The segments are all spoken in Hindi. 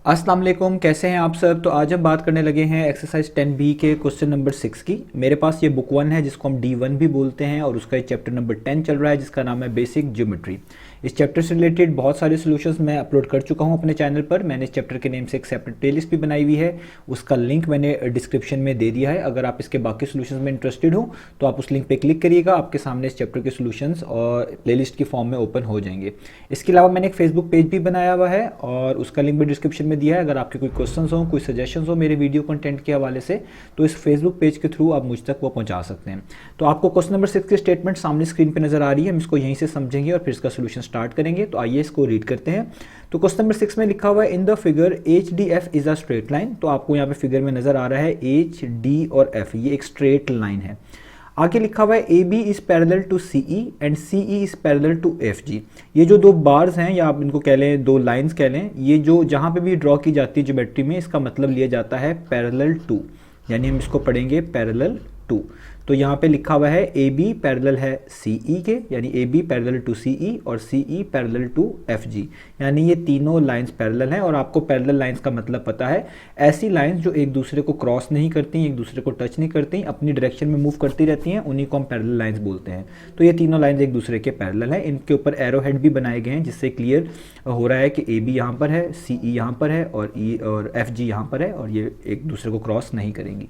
अस्सलाम वालेकुम, कैसे हैं आप सब। तो आज हम बात करने लगे हैं एक्सरसाइज 10B के क्वेश्चन नंबर 6 की। मेरे पास ये बुक 1 है जिसको हम D1 भी बोलते हैं और उसका चैप्टर नंबर 10 चल रहा है जिसका नाम है बेसिक ज्योमेट्री। इस चैप्टर से रिलेटेड बहुत सारे सॉल्यूशंस मैं अपलोड कर चुका हूं अपने चैनल पर। मैंने इस चैप्टर के नेम से एक सेपरेट प्लेलिस्ट भी बनाई हुई है, उसका लिंक मैंने डिस्क्रिप्शन में दे दिया है। अगर आप इसके बाकी सॉल्यूशंस में इंटरेस्टेड हो तो आप उस लिंक पर क्लिक करिएगा, आपके सामने इस चैप्टर के सॉल्यूशंस और प्लेलिस्ट की फॉर्म में ओपन हो जाएंगे। इसके अलावा मैंने एक फेसबुक पेज भी बनाया हुआ है और उसका लिंक भी डिस्क्रिप्शन में दिया है। अगर आपके कोई क्वेश्चंस हो, कोई सजेशंस हो मेरे वीडियो कंटेंट के हवाले से, तो इस फेसबुक पेज के थ्रू आप मुझ तक वो पहुंचा सकते हैं। तो आपको क्वेश्चन नंबर 6 की स्टेटमेंट सामने स्क्रीन पे नजर आ रही है, हम इसको यहीं से समझेंगे और फिर इसका सोल्यूशन स्टार्ट करेंगे। तो आइए इसको रीड करते हैं। तो क्वेश्चन नंबर 6 में लिखा हुआ है in the figure H D F is a straight line. तो आपको यहाँ पे फिगर में नजर आ रहा है एच डी और एफ, ये एक स्ट्रेट लाइन है। आगे लिखा हुआ है A B is parallel to C E and C E is parallel to F G. ये जो दो बार्स हैं या आप इनको कह लें दो लाइंस कह लें, ये जो जहाँ पे भी ड्रॉ की जाती है ज्योमेट्री में, इसका मतलब लिया जाता है पैरेलल टू, यानी हम इसको पढ़ेंगे पैरेलल टू। तो यहाँ पे लिखा हुआ है ए बी पैरेलल है सी ई के, यानी A B parallel to C E और C E parallel to F G, यानी ये तीनों लाइंस पैरेलल हैं। और आपको पैरेलल लाइंस का मतलब पता है, ऐसी लाइंस जो एक दूसरे को क्रॉस नहीं करती, एक दूसरे को टच नहीं करती, अपनी डायरेक्शन में मूव करती रहती हैं, उन्हीं को हम पैरेलल लाइंस बोलते हैं। तो ये तीनों लाइंस एक दूसरे के पैरेलल हैं। इनके ऊपर एरो हेड भी बनाए गए हैं जिससे क्लियर हो रहा है कि ए बी यहाँ पर है, सी ई यहाँ पर है और ई और एफ जी यहाँ पर है और ये एक दूसरे को क्रॉस नहीं करेंगी।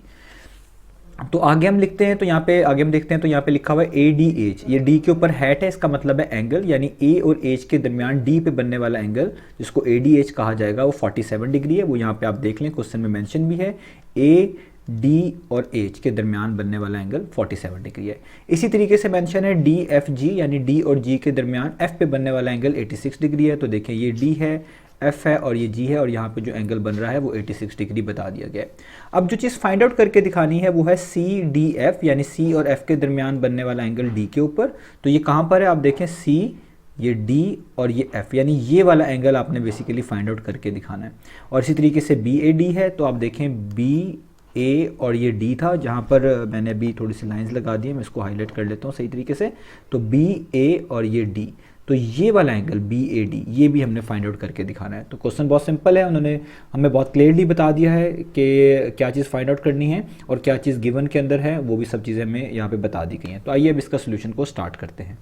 तो आगे हम लिखते हैं, तो यहाँ पे आगे हम देखते हैं, तो यहाँ पे लिखा हुआ है ए डी एच, ये डी के ऊपर हैट है, इसका मतलब है एंगल, यानी ए और एच के दरमियान डी पे बनने वाला एंगल जिसको ए डी एच कहा जाएगा वो 47 डिग्री है। वो यहाँ पे आप देख लें, क्वेश्चन में मेंशन भी है, ए डी और एच के दरमियान बनने वाला एंगल 47 डिग्री है। इसी तरीके से मेंशन है डी एफ जी, यानी डी और जी के दरमियान एफ पे बनने वाला एंगल 86 डिग्री है। तो देखें ये डी है, एफ है और ये जी है और यहाँ पे जो एंगल बन रहा है वो 86 डिग्री बता दिया गया है। अब जो चीज़ फाइंड आउट करके दिखानी है वो है सी डी एफ, यानी सी और एफ के दरमियान बनने वाला एंगल डी के ऊपर। तो ये कहाँ पर है आप देखें, सी, ये डी और ये एफ, यानी ये वाला एंगल आपने बेसिकली फाइंड आउट करके दिखाना है। और इसी तरीके से बी ए डी है, तो आप देखें बी ए और ये डी था, जहाँ पर मैंने अभी थोड़ी सी लाइंस लगा दी है, मैं इसको हाईलाइट कर लेता हूँ सही तरीके से। तो बी ए और ये डी, तो ये वाला एंगल बी ए डी, ये भी हमने फाइंड आउट करके दिखाना है। तो क्वेश्चन बहुत सिंपल है, उन्होंने हमें बहुत क्लियरली बता दिया है कि क्या चीज़ फाइंड आउट करनी है और क्या चीज़ गिवन के अंदर है, वो भी सब चीज़ें हमें यहाँ पे बता दी गई हैं। तो आइए अब इसका सोल्यूशन को स्टार्ट करते हैं।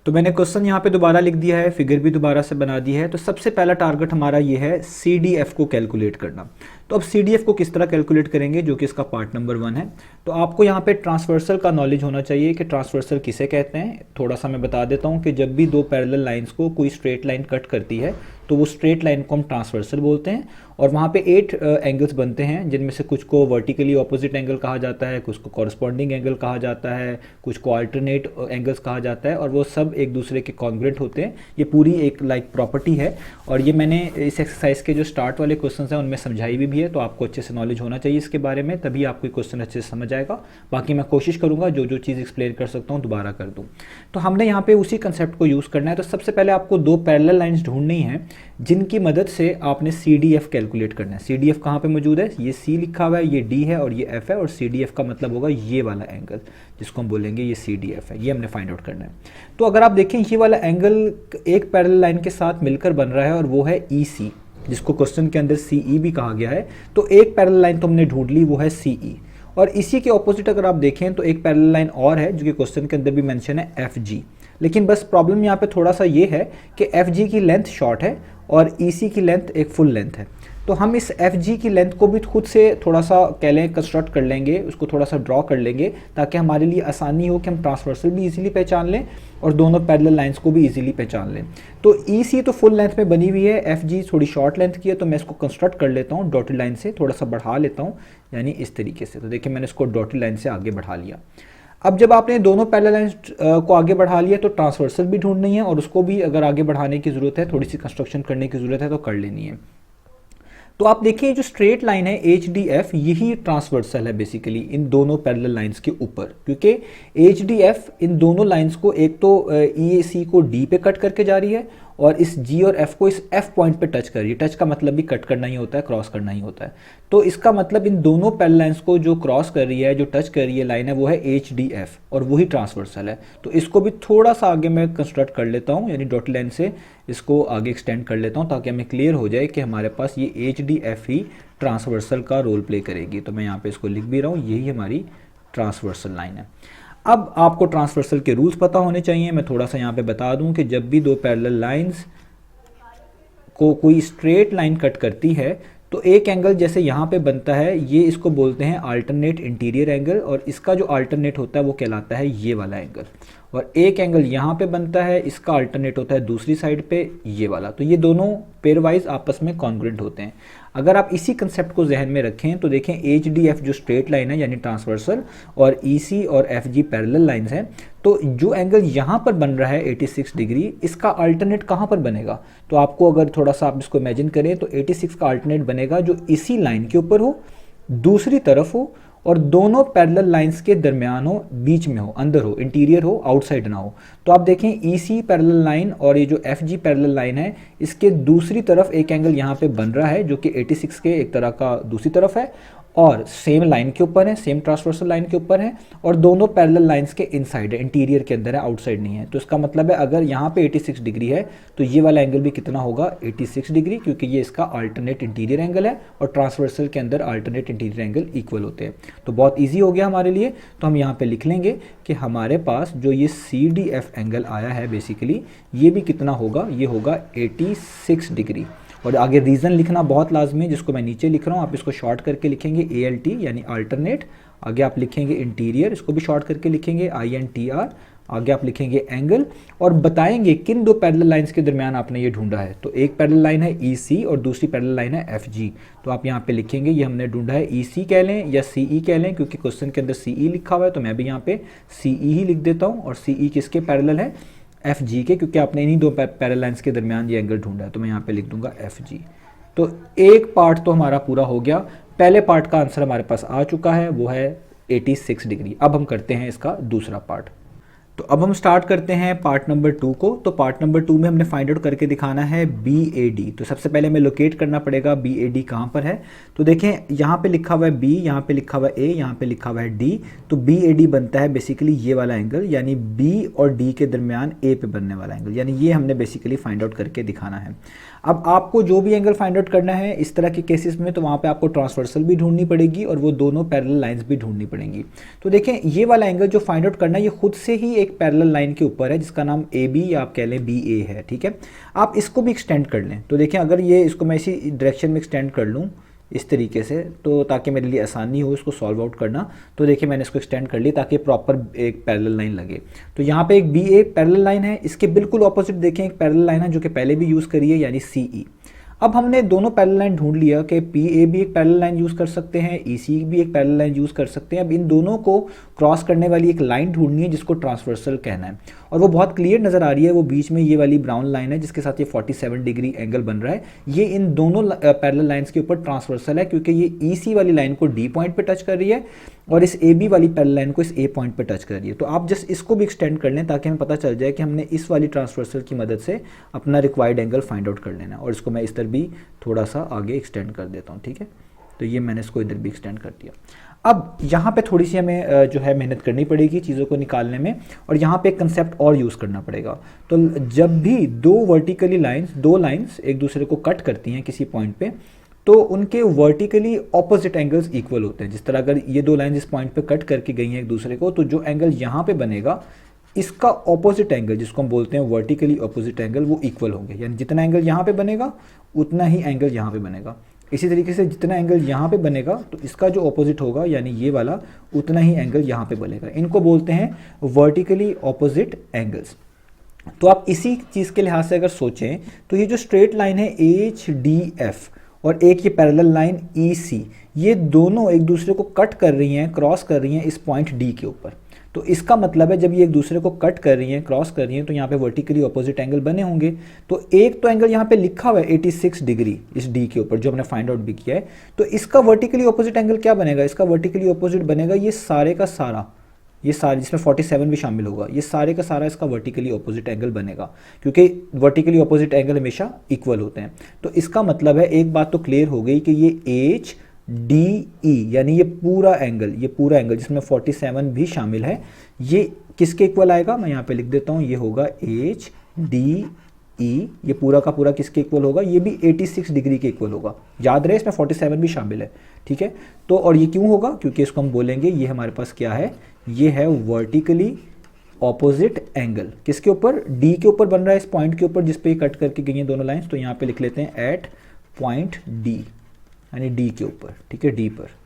तो मैंने क्वेश्चन यहाँ पे दोबारा लिख दिया है, फिगर भी दोबारा से बना दी है। तो सबसे पहला टारगेट हमारा ये है सी डी एफ को कैलकुलेट करना। तो अब सी डी एफ को किस तरह कैलकुलेट करेंगे, जो कि इसका पार्ट नंबर 1 है। तो आपको यहाँ पे ट्रांसवर्सल का नॉलेज होना चाहिए कि ट्रांसवर्सल किसे कहते हैं। थोड़ा सा मैं बता देता हूँ कि जब भी दो पैरेलल लाइंस को कोई स्ट्रेट लाइन कट करती है तो वो स्ट्रेट लाइन को हम ट्रांसवर्सल बोलते हैं। और वहाँ पे 8 एंगल्स बनते हैं, जिनमें से कुछ को वर्टिकली ऑपोजिट एंगल कहा जाता है, कुछ को कॉरस्पॉन्डिंग एंगल कहा जाता है, कुछ को अल्टरनेट एंगल्स कहा जाता है, और वो सब एक दूसरे के कॉन्ग्रुएंट होते हैं। ये पूरी एक प्रॉपर्टी है और ये मैंने इस एक्सरसाइज के जो स्टार्ट वाले क्वेश्चन हैं उनमें समझाई भी है। तो आपको अच्छे से नॉलेज होना चाहिए इसके बारे में, तभी आपको क्वेश्चन अच्छे से समझ आएगा। बाकी मैं कोशिश करूँगा जो जो चीज़ एक्सप्लेन कर सकता हूँ दोबारा कर दूँ। तो हमने यहाँ पे उसी कंसेप्ट को यूज़ करना है। तो सबसे पहले आपको दो पैरेलल लाइंस ढूंढनी है जिनकी मदद से आपने सी डी एफ कैलकुलेट करना है। सी डी एफ कहाँ पे मौजूद है, ये सी लिखा हुआ है, ये डी है और ये एफ है, और सी डी एफ का मतलब होगा ये वाला एंगल जिसको हम बोलेंगे ये सी डी एफ है, ये हमने फाइंड आउट करना है। तो अगर आप देखें ये वाला एंगल एक पैरेलल लाइन के साथ मिलकर बन रहा है और वो है ई सी, जिसको क्वेश्चन के अंदर सी ई भी कहा गया है। तो एक पैरेलल लाइन तो हमने ढूंढ ली, वो है सी ई। और इसी के ऑपोजिट अगर आप देखें तो एक पैरेलल लाइन और है जो कि क्वेश्चन के अंदर भी मेंशन है, एफ जी। लेकिन बस प्रॉब्लम यहाँ पे थोड़ा सा ये है कि एफ जी की लेंथ शॉर्ट है और ई सी की लेंथ एक फुल लेंथ है। तो हम इस एफ जी की लेंथ को भी खुद से थोड़ा सा कह लें कंस्ट्रक्ट कर लेंगे, उसको थोड़ा सा ड्रॉ कर लेंगे ताकि हमारे लिए आसानी हो कि हम ट्रांसवर्सल भी इजीली पहचान लें और दोनों पैरेलल लाइंस को भी इजीली पहचान लें। तो ई सी तो फुल लेंथ में बनी हुई है, एफ जी थोड़ी शॉर्ट लेंथ की है, तो मैं इसको कंस्ट्रक्ट कर लेता हूँ डॉटेड लाइन से, थोड़ा सा बढ़ा लेता हूँ, यानी इस तरीके से। तो देखिए मैंने इसको डॉटेड लाइन से आगे बढ़ा लिया। अब जब आपने दोनों पैरेलल लाइंस को आगे बढ़ा लिया तो ट्रांसवर्सल भी ढूंढनी है और उसको भी अगर आगे बढ़ाने की ज़रूरत है, थोड़ी सी कंस्ट्रक्शन करने की ज़रूरत है तो कर लेनी है। तो आप देखिए जो स्ट्रेट लाइन है एच डी एफ, यही ट्रांसवर्सल है बेसिकली इन दोनों पैरेलल लाइंस के ऊपर, क्योंकि एच डी एफ इन दोनों लाइंस को एक तो ई सी को डी पे कट करके जा रही है और इस G और F को इस F पॉइंट पे टच कर रही है। टच का मतलब भी कट करना ही होता है, क्रॉस करना ही होता है। तो इसका मतलब इन दोनों पैरेलल लाइंस को जो क्रॉस कर रही है, जो टच कर रही है लाइन है, वो है HDF और वही ट्रांसवर्सल है। तो इसको भी थोड़ा सा आगे मैं कंस्ट्रक्ट कर लेता हूँ, यानी डॉट लाइन से इसको आगे एक्सटेंड कर लेता हूँ ताकि हमें क्लियर हो जाए कि हमारे पास ये HDF ही ट्रांसवर्सल का रोल प्ले करेगी। तो मैं यहाँ पे इसको लिख भी रहा हूँ, यही हमारी ट्रांसवर्सल लाइन है। अब आपको ट्रांसवर्सल के रूल्स पता होने चाहिए। मैं थोड़ा सा यहाँ पे बता दूं कि जब भी दो पैरेलल लाइंस को कोई स्ट्रेट लाइन कट करती है तो एक एंगल जैसे यहाँ पे बनता है, ये इसको बोलते हैं अल्टरनेट इंटीरियर एंगल, और इसका जो अल्टरनेट होता है वो कहलाता है ये वाला एंगल। और एक एंगल यहाँ पे बनता है, इसका अल्टरनेट होता है दूसरी साइड पे ये वाला। तो ये दोनों पेयरवाइज आपस में कॉन्ग्रुएंट होते हैं। अगर आप इसी कंसेप्ट को जहन में रखें तो देखें HDF जो स्ट्रेट लाइन है यानी ट्रांसवर्सल, और EC और FG पैरेलल लाइंस हैं, तो जो एंगल यहाँ पर बन रहा है 86 डिग्री, इसका अल्टरनेट कहाँ पर बनेगा? तो आपको अगर थोड़ा सा आप इसको इमेजिन करें तो 86 का अल्टरनेट बनेगा जो इसी लाइन के ऊपर हो, दूसरी तरफ हो, और दोनों पैरेलल लाइंस के दरमियान हो, बीच में हो, अंदर हो, इंटीरियर हो, आउटसाइड ना हो। तो आप देखें EC पैरेलल लाइन और ये जो FG पैरेलल लाइन है, इसके दूसरी तरफ एक एंगल यहाँ पे बन रहा है जो कि 86 के एक तरह का दूसरी तरफ है, और सेम लाइन के ऊपर है, सेम ट्रांसवर्सल लाइन के ऊपर है, और दोनों पैरेलल लाइंस के इनसाइड है, इंटीरियर के अंदर है, आउटसाइड नहीं है। तो इसका मतलब है अगर यहाँ पे 86 डिग्री है तो ये वाला एंगल भी कितना होगा? 86 डिग्री, क्योंकि ये इसका अल्टरनेट इंटीरियर एंगल है और ट्रांसवर्सल के अंदर अल्टरनेट इंटीरियर एंगल इक्वल होते हैं। तो बहुत ईजी हो गया हमारे लिए। तो हम यहाँ पे लिख लेंगे कि हमारे पास जो ये CDF एंगल आया है बेसिकली, ये भी कितना होगा? ये होगा 86 डिग्री। और आगे रीज़न लिखना बहुत लाजमी है, जिसको मैं नीचे लिख रहा हूँ, आप इसको शॉर्ट करके लिखेंगे ALT यानी अल्टरनेट, आगे आप लिखेंगे इंटीरियर, इसको भी शॉर्ट करके लिखेंगे INTR, आगे आप लिखेंगे एंगल, और बताएंगे किन दो पैरेलल लाइंस के दरमियान आपने ये ढूंढा है। तो एक पैरेलल लाइन है EC और दूसरी पैरेलल लाइन है FG। तो आप यहाँ पे लिखेंगे ये हमने ढूंढा है EC कह लें या CE कह लें, क्योंकि क्वेश्चन के अंदर CE लिखा हुआ है, तो मैं भी यहाँ पे CE ही लिख देता हूँ। और CE किसके पैरेलल है? FG के, क्योंकि आपने इन्हीं दो पैरेलल लाइंस के दरमियान ये एंगल ढूंढा है, तो मैं यहाँ पे लिख दूंगा FG। तो एक पार्ट तो हमारा पूरा हो गया। पहले पार्ट का आंसर हमारे पास आ चुका है, वो है 86 डिग्री। अब हम करते हैं इसका दूसरा पार्ट। तो अब हम स्टार्ट करते हैं पार्ट नंबर 2 को। तो पार्ट नंबर 2 में हमने फाइंड आउट करके दिखाना है BAD। तो सबसे पहले हमें लोकेट करना पड़ेगा BAD कहाँ पर है। तो देखें यहाँ पे लिखा हुआ है B, यहाँ पे लिखा हुआ है A, यहाँ पे लिखा हुआ है D। तो BAD बनता है बेसिकली ये वाला एंगल, यानी B और D के दरमियान A पे बनने वाला एंगल, यानी ये हमने बेसिकली फाइंड आउट करके दिखाना है। अब आपको जो भी एंगल फाइंड आउट करना है इस तरह के केसेस में, तो वहाँ पे आपको ट्रांसवर्सल भी ढूंढनी पड़ेगी और वो दोनों पैरेलल लाइंस भी ढूंढनी पड़ेंगी। तो देखें ये वाला एंगल जो फाइंड आउट करना है, ये खुद से ही एक पैरेलल लाइन के ऊपर है जिसका नाम AB या आप कह लें BA है, ठीक है। आप इसको भी एक्सटेंड कर लें। तो देखें अगर ये इसको मैं इसी डायरेक्शन में एक्सटेंड कर लूँ इस तरीके से, तो ताकि मेरे लिए आसानी हो इसको सॉल्व आउट करना, तो देखिए मैंने इसको एक्सटेंड कर लिया ताकि प्रॉपर एक पैरेलल लाइन लगे। तो यहाँ पे एक BA पैरेलल लाइन है, इसके बिल्कुल ऑपोजिट देखें एक पैरेलल लाइन है जो कि पहले भी यूज़ करी है, यानी CE। अब हमने दोनों पैरेलल लाइन ढूंढ लिया कि PA भी एक पैरेलल लाइन यूज़ कर सकते हैं, EC भी एक पैरेलल लाइन यूज़ कर सकते हैं। अब इन दोनों को क्रॉस करने वाली एक लाइन ढूंढनी है जिसको ट्रांसवर्सल कहना है, और वो बहुत क्लियर नज़र आ रही है। वो बीच में ये वाली ब्राउन लाइन है जिसके साथ ये 47 डिग्री एंगल बन रहा है। ये इन दोनों पैरेलल लाइंस के ऊपर ट्रांसवर्सल है, क्योंकि ये EC वाली लाइन को D पॉइंट पे टच कर रही है और इस AB वाली पैरेलल लाइन को इस A पॉइंट पे टच कर रही है। तो आप जस्ट इसको भी एक्सटेंड कर लें ताकि हमें पता चल जाए कि हमने इस वाली ट्रांसवर्सल की मदद से अपना रिक्वायर्ड एंगल फाइंड आउट कर लेना। और इसको मैं इस तरह भी थोड़ा सा आगे एक्सटेंड कर देता हूँ, ठीक है। तो ये मैंने इसको इधर भी एक्सटेंड कर दिया। अब यहाँ पे थोड़ी सी हमें जो है मेहनत करनी पड़ेगी चीज़ों को निकालने में, और यहाँ पे एक कंसेप्ट और यूज़ करना पड़ेगा। तो जब भी दो लाइंस एक दूसरे को कट करती हैं किसी पॉइंट पे, तो उनके वर्टिकली ऑपोजिट एंगल्स इक्वल होते हैं। जिस तरह अगर ये दो लाइन इस पॉइंट पे कट करके गई हैं एक दूसरे को, तो जो एंगल यहाँ पे बनेगा इसका ऑपोजिट एंगल जिसको हम बोलते हैं वर्टिकली ऑपोजिट एंगल, वो इक्वल होंगे। यानी जितना एंगल यहाँ पे बनेगा उतना ही एंगल यहाँ पे बनेगा। इसी तरीके से जितना एंगल यहाँ पे बनेगा तो इसका जो ऑपोजिट होगा यानी ये वाला, उतना ही एंगल यहाँ पे बनेगा। इनको बोलते हैं वर्टिकली ऑपोजिट एंगल्स। तो आप इसी चीज़ के लिहाज से अगर सोचें तो ये जो स्ट्रेट लाइन है HDF और एक ये पैरेलल लाइन EC, ये दोनों एक दूसरे को कट कर रही हैं, क्रॉस कर रही हैं इस पॉइंट D के ऊपर। तो इसका मतलब है जब ये एक दूसरे को कट कर रही हैं, क्रॉस कर रही हैं, तो यहाँ पे वर्टिकली ऑपोजिट एंगल बने होंगे। तो एक तो एंगल यहाँ पे लिखा हुआ है 86 डिग्री इस D के ऊपर जो हमने फाइंड आउट भी किया है। तो इसका वर्टिकली ऑपोजिट एंगल क्या बनेगा? इसका वर्टिकली ऑपोजिट बनेगा ये सारे का सारा ये सारे जिसमें 47 भी शामिल होगा, ये सारे का सारा इसका वर्टिकली ऑपोजिट एंगल बनेगा, क्योंकि वर्टिकली ऑपोजिट एंगल हमेशा इक्वल होते हैं। तो इसका मतलब है एक बात तो क्लियर हो गई कि ये एच डी ई यानी ये पूरा एंगल जिसमें 47 भी शामिल है, ये किसके इक्वल आएगा, मैं यहाँ पे लिख देता हूँ, ये होगा एच डी ई, ये पूरा का पूरा किसके इक्वल होगा, ये भी 86 डिग्री के इक्वल होगा। याद रहे इसमें 47 भी शामिल है, ठीक है। तो और ये क्यों होगा, क्योंकि इसको हम बोलेंगे ये हमारे पास क्या है, ये है वर्टिकली ऑपोजिट एंगल, किसके ऊपर, डी के ऊपर बन रहा है, इस पॉइंट के ऊपर जिस पे कट करके गई हैं दोनों लाइंस। तो यहाँ पे लिख लेते हैं एट पॉइंट डी, यानी डी के ऊपर, ठीक है, डी पर।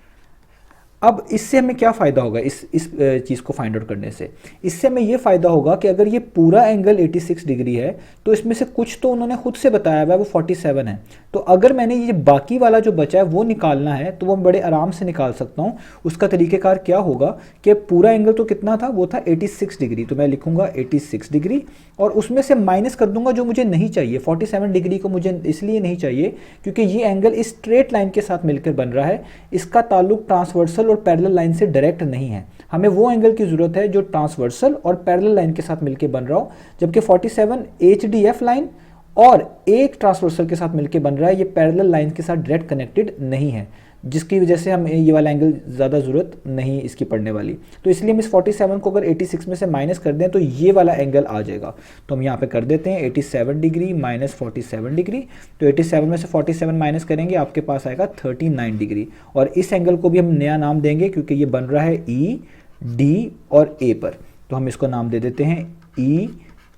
अब इससे हमें क्या फ़ायदा होगा इस चीज़ को फाइंड आउट करने से, इससे हमें ये फ़ायदा होगा कि अगर ये पूरा एंगल 86 डिग्री है तो इसमें से कुछ तो उन्होंने खुद से बताया हुआ है वो 47 है। तो अगर मैंने ये बाकी वाला जो बचा है वो निकालना है तो वो मैं बड़े आराम से निकाल सकता हूँ। उसका तरीक़ेकार क्या होगा कि पूरा एंगल तो कितना था, वो था 86 डिग्री, तो मैं लिखूँगा 86 डिग्री और उसमें से माइनस कर दूंगा जो मुझे नहीं चाहिए। 47 डिग्री को मुझे इसलिए नहीं चाहिए क्योंकि ये एंगल इस स्ट्रेट लाइन के साथ मिलकर बन रहा है, इसका ताल्लुक ट्रांसवर्सल और पैरेलल लाइन से डायरेक्ट नहीं है। हमें वो एंगल की ज़रूरत है जो ट्रांसवर्सल और पैरेलल लाइन के साथ मिलकर बन रहा हो, जबकि 47 HDF लाइन और एक ट्रांसवर्सल के साथ मिलकर बन रहा है, ये पैरेलल लाइन के साथ डायरेक्ट कनेक्टेड नहीं है, जिसकी वजह से हम ये वाला एंगल ज़्यादा ज़रूरत नहीं इसकी पड़ने वाली। तो इसलिए हम इस 47 को अगर 86 में से माइनस कर दें तो ये वाला एंगल आ जाएगा। तो हम यहाँ पे कर देते हैं 87 डिग्री माइनस 47 डिग्री, तो 87 में से 47 माइनस करेंगे आपके पास आएगा 39 डिग्री। और इस एंगल को भी हम नया नाम देंगे क्योंकि ये बन रहा है ई डी और ए पर, तो हम इसको नाम दे देते हैं ई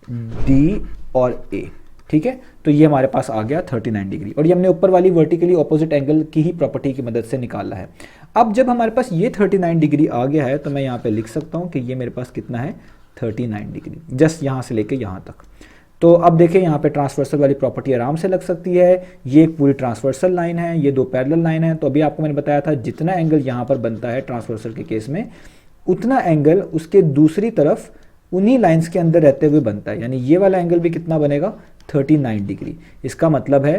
डी और ए, ठीक है। तो ये हमारे पास आ गया 39 डिग्री और ये हमने ऊपर वाली वर्टिकली ऑपोजिट एंगल की ही प्रॉपर्टी की मदद से निकाला है। अब जब हमारे पास ये 39 डिग्री आ गया है तो मैं यहाँ पे लिख सकता हूँ कि ये मेरे पास कितना है 39 डिग्री, जस्ट यहाँ से लेके यहाँ तक। तो अब देखें यहाँ पे ट्रांसवर्सल वाली प्रॉपर्टी आराम से लग सकती है। ये एक पूरी ट्रांसवर्सल लाइन है, ये दो पैरेलल लाइन है। तो अभी आपको मैंने बताया था जितना एंगल यहाँ पर बनता है ट्रांसवर्सल के केस में, उतना एंगल उसके दूसरी तरफ उन्हीं लाइंस के अंदर रहते हुए बनता है, यानी ये वाला एंगल भी कितना बनेगा 39 डिग्री। इसका मतलब है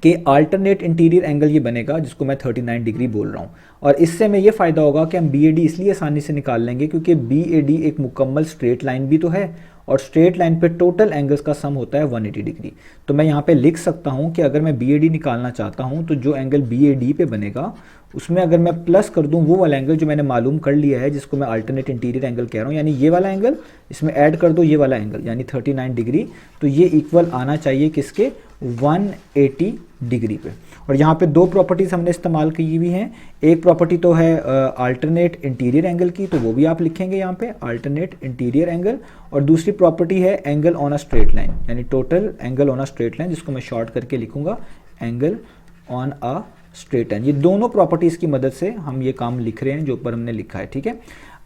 कि अल्टरनेट इंटीरियर एंगल ये बनेगा जिसको मैं 39 डिग्री बोल रहा हूँ। और इससे हमें ये फ़ायदा होगा कि हम BAD इसलिए आसानी से निकाल लेंगे क्योंकि BAD एक मुकम्मल स्ट्रेट लाइन भी तो है और स्ट्रेट लाइन पे टोटल एंगल्स का सम होता है 180 डिग्री। तो मैं यहाँ पे लिख सकता हूँ कि अगर मैं BAD निकालना चाहता हूँ तो जो एंगल BAD पे बनेगा उसमें अगर मैं प्लस कर दूँ वो वाला एंगल जो मैंने मालूम कर लिया है जिसको मैं अल्टरनेट इंटीरियर एंगल कह रहा हूँ, यानी ये वाला एंगल, इसमें ऐड कर दो ये वाला एंगल यानी 39 डिग्री, तो ये इक्वल आना चाहिए किसके 180 डिग्री पे। और यहाँ पे दो प्रॉपर्टीज़ हमने इस्तेमाल की हुई हैं। एक प्रॉपर्टी तो है अल्टरनेट इंटीरियर एंगल की, तो वो भी आप लिखेंगे यहाँ पे अल्टरनेट इंटीरियर एंगल, और दूसरी प्रॉपर्टी है angle on a straight line यानी total angle on a straight line, जिसको मैं शॉर्ट करके लिखूंगा angle on a straight line. ये दोनों प्रॉपर्टीज़ की मदद से हम ये काम लिख रहे हैं जो ऊपर हमने लिखा है, ठीक है।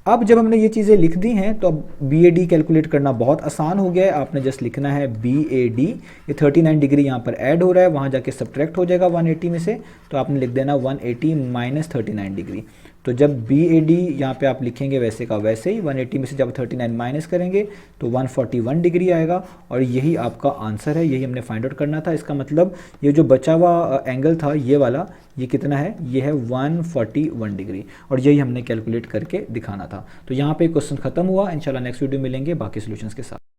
अब जब हमने ये चीज़ें लिख दी हैं तो अब BAD कैलकुलेट करना बहुत आसान हो गया है। आपने जस्ट लिखना है BAD, ये 39 डिग्री यहाँ पर ऐड हो रहा है, वहाँ जाके सब्ट्रैक्ट हो जाएगा 180 में से, तो आपने लिख देना 180 माइनस 39 डिग्री। तो जब BAD यहाँ पे आप लिखेंगे वैसे का वैसे ही 180 में से जब 39 माइनस करेंगे तो 141 डिग्री आएगा और यही आपका आंसर है, यही हमने फाइंड आउट करना था। इसका मतलब ये जो बचा हुआ एंगल था ये वाला, ये कितना है, ये है 141 डिग्री और यही हमने कैलकुलेट करके दिखाना था। तो यहाँ पे क्वेश्चन खत्म हुआ। इंशाल्लाह नेक्स्ट वीडियो मिलेंगे बाकी सॉल्यूशंस के साथ।